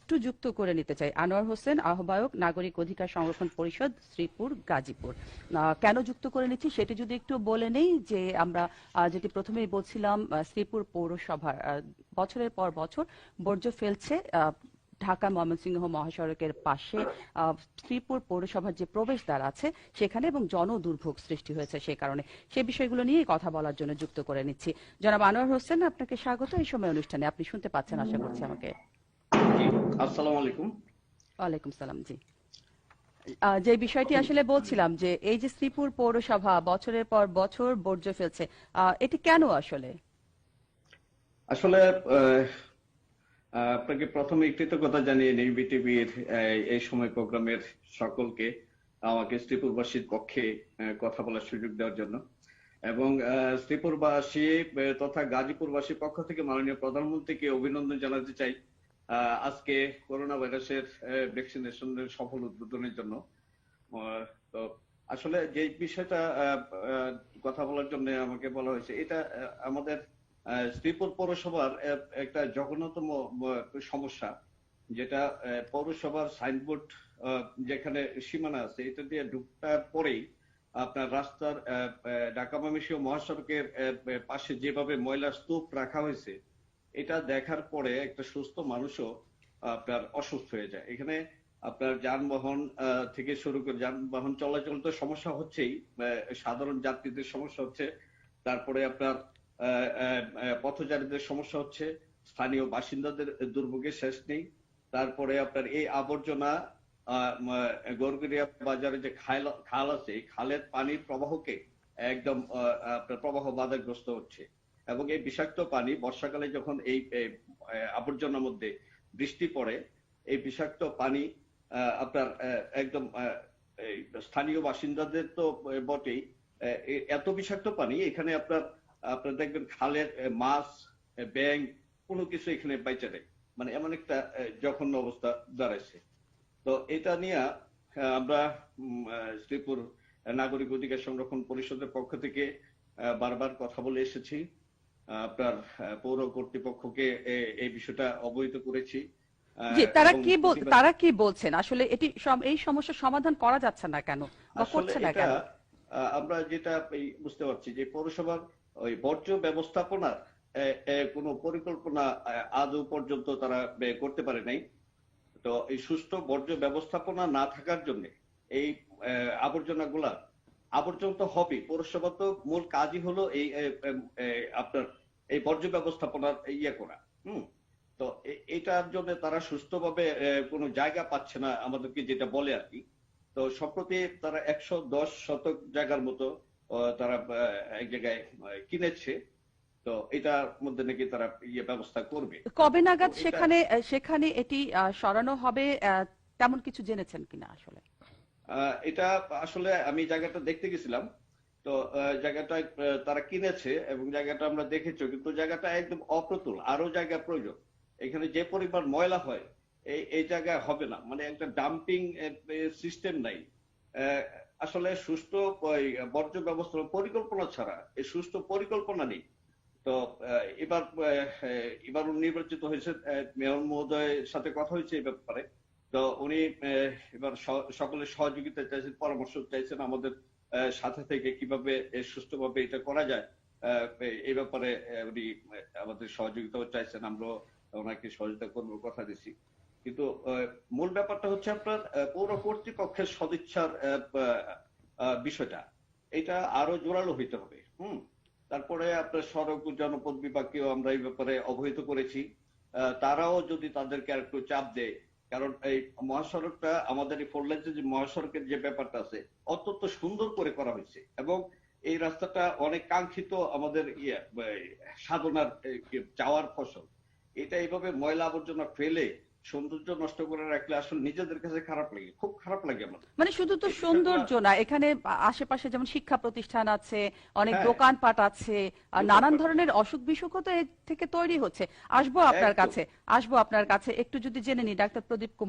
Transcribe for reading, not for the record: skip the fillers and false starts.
একটু যুক্ত করে নিতে চাই। আনোয়ার হোসেন, আহ্বায়ক, নাগরিক অধিকার সংরক্ষণ পরিষদ, শ্রীপুর, গাজীপুর। কেন যুক্ত করে নিচ্ছি সেটি যদি একটু বলে নেই যে আমরা যেটি প্রথমেই বলছিলাম, শ্রীপুর পৌরসভার বছরের পর বছর বর্জ্য ফেলছে ঢাকা ময়মনসিংহ মহাসড়কের পাশে শ্রীপুর পৌরসভার যে প্রবেশদ্বার আছে সেখানে, এবং জনদুর্ভোগ সৃষ্টি হয়েছে সেই কারণে। সেই বিষয়গুলো নিয়ে কথা বলার জন্য যুক্ত করে নিচ্ছি। জনাব আনোয়ার হোসেন, আপনাকে স্বাগত এই সময় অনুষ্ঠানে। আপনি শুনতে পাচ্ছেন আশা করছি আমাকে? আসসালামু আলাইকুম। ওয়ালাইকুম সালাম। জি, যে বিষয়টি আসলে বলছিলাম যে এই যে শ্রীপুর পৌরসভা বছরের পর বছর বর্জ্য ফেলছে, এটি কেন আসলে? আসলে আপনাকে প্রথমে কৃতজ্ঞতা জানিয়ে নিই বিটিভির এই সময় প্রোগ্রামের সকলকে আমাকে শ্রীপুরবাসীর পক্ষে কথা বলার সুযোগ দেওয়ার জন্য, এবং শ্রীপুরবাসী তথা গাজীপুরবাসীর পক্ষ থেকে মাননীয় প্রধানমন্ত্রীকে অভিনন্দন জানাতে চাই আজকে করোনা ভাইরাসের ভ্যাকসিনেশনের সফল উদ্বোধনের জন্য। তো আসলে যে বিষয়টা কথা বলার জন্য আমাকে বলা হয়েছে, এটা আমাদের শ্রীপুর পৌরসভার একটা জঘন্যতম সমস্যা, যেটা পৌরসভার সাইনবোর্ড যেখানে সীমানা আছে এটা দিয়ে ঢুকটার পরেই আপনার রাস্তার ঢাকা ময়মনসিংহ মহাসড়কের পাশে যেভাবে ময়লার স্তূপ রাখা হয়েছে, এটা দেখার পরে একটা সুস্থ মানুষও আপনার অসুস্থ হয়ে যায়। এখানে আপনার যানবাহন থেকে শুরু করে যানবাহন চলাচল তো সমস্যা হচ্ছেই, সাধারণ যাত্রীদের সমস্যা হচ্ছে, তারপরে আপনার পথচারীদের সমস্যা হচ্ছে, স্থানীয় বাসিন্দাদের দুর্ভোগের শেষ নেই। তারপরে আপনার এই আবর্জনা গড়গড়িয়া বাজারে যে খাল আছে, খালের পানির প্রবাহকে একদম আপনার প্রবাহ বাধাগ্রস্ত হচ্ছে, এবং এই বিষাক্ত পানি বর্ষাকালে যখন এই আবর্জনার মধ্যে বৃষ্টি পড়ে, এই বিষাক্ত পানি আপনার একদম স্থানীয় বাসিন্দাদের তো বটেই, এত বিষাক্ত পানি এখানে আপনার দেখবেন খালের মাছ, ব্যাঙ কোনো কিছু এখানে বাইচা নেই, মানে এমন একটা জঘন্য অবস্থা দাঁড়াইছে। তো এটা নিয়ে আমরা শ্রীপুর নাগরিক অধিকার সংরক্ষণ পরিষদের পক্ষ থেকে বারবার কথা বলে এসেছি, আপনার পৌর কর্তৃপক্ষকে এই বিষয়টা অবহিত করেছি। জি, তারা কি বলছেন আসলে এটি এই সমস্যার সমাধান করা যাচ্ছে না কেন বা করছে না কেন? আমরা যেটা বুঝতে পারছি যে পৌরসভার ওই বর্জ্য ব্যবস্থাপনার কোনো পরিকল্পনা আদৌ পর্যন্ত তারা করতে পারে নাই। তো এই সুষ্ঠু বর্জ্য ব্যবস্থাপনা না থাকার জন্য এই আবর্জনাগুলা আবর্জন তো হবে, পৌরসভা তো মূল কাজই হলো এই আপনার এই বর্জ্য ব্যবস্থাপনার করা। তো এটার জন্য তারা সুস্থভাবে কোনো জায়গা পাচ্ছে না আমাদেরকে, যেটা বলে আর কি। তো সম্প্রতি তারা 110 শতক জায়গার মতো তারা এক জায়গায় কিনেছে, তো এটার মধ্যে নাকি তারা ব্যবস্থা করবে। কবে নাগাদ সেখানে এটি সরানো হবে, তেমন কিছু জেনেছেন কিনা আসলে? এটা আসলে আমি জায়গাটা দেখতে গেছিলাম, তো জায়গাটা তারা কিনেছে এবং জায়গাটা আমরা দেখেছি, কিন্তু জায়গাটা একদম অপ্রতুল, আরো জায়গা প্রয়োজন। এখানে যে পরিমাণ ময়লা হয় এই জায়গায় হবে না, মানে একটা ডাম্পিং সিস্টেম নাই। আসলে সুষ্ঠু বর্জ্য ব্যবস্থা পরিকল্পনা ছাড়া এই সুষ্ঠু পরিকল্পনা নেই। তো এবার নির্বাচিত হয়েছে, মেয়র মহোদয়ের সাথে কথা হয়েছে এই ব্যাপারে। তো উনি এবার সকলের সহযোগিতা চাইছেন, পরামর্শ চাইছেন আমাদের সাথে থেকে কিভাবে সুষ্ঠুভাবে এটা করা যায়। এই ব্যাপারে উনি আমাদের সহযোগিতাও চাইছেন, আমরা ওনাকে সহযোগিতা করবার কথা দিচ্ছি। কিন্তু মূল ব্যাপারটা হচ্ছে আপনার পৌর কর্তৃপক্ষের সদিচ্ছার বিষয়টা, এটা আরো জোরালো হইতে হবে। তারপরে আপনার সড়ক ও জনপথ বিভাগকেও আমরা এই ব্যাপারে অবহিত করেছি, তারাও যদি তাদেরকে একটু চাপ দেয়, কারণ এই মহাসড়কটা আমাদের এই 4 লেনের যে মহাসড়কের যে ব্যাপারটা আছে অত্যন্ত সুন্দর করে করা হয়েছে, এবং এই রাস্তাটা অনেক কাঙ্ক্ষিত আমাদের সাধনার চাওয়ার ফসল। এটা এইভাবে ময়লা আবর্জনা ফেলে সৌন্দর্য নষ্ট করে রাখলে আসলে নিজেদের কাছে খারাপ লাগে, খুব খারাপ লাগে আমার। মানে শুধু তো সৌন্দর্য না, এখানে আশেপাশে যেমন শিক্ষা প্রতিষ্ঠান আছে, অনেক হ্যাঁ, দোকানপাট আছে, নানান ধরনের অসুখ বিসুখও তো এর থেকে তৈরি হচ্ছে। আসবো আপনার কাছে একটু যদি জেনে নি, ডাক্তার প্রদীপ কুমার।